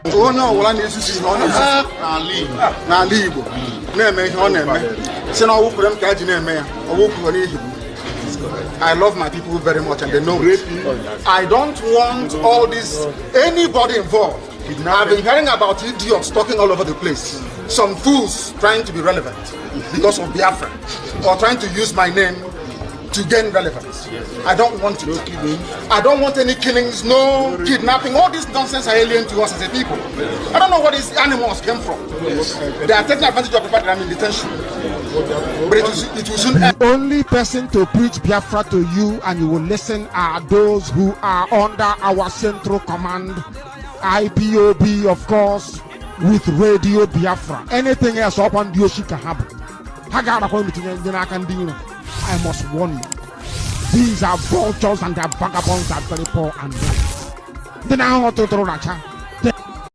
Oh no, well, I need to see on na Libo. Name on them. Say no, who them catch name me? I love my people very much, and they know it. I don't want all this anybody involved. I've been hearing about idiots talking all over the place. Some fools trying to be relevant because of Biafra, or trying to use my name to gain relevance. I don't want it. I don't want any killings, no kidnapping. All this nonsense are alien to us as a people. I don't know where these animals came from. They are taking advantage of the fact that I'm in detention. But it will soon end. The only person to preach Biafra to you and you will listen are those who are under our central command, IPOB, of course, with Radio Biafra. Anything else up on the Yoshika happen. I must warn you. These are vultures and their vagabonds are very poor and rich. Then I want to throw that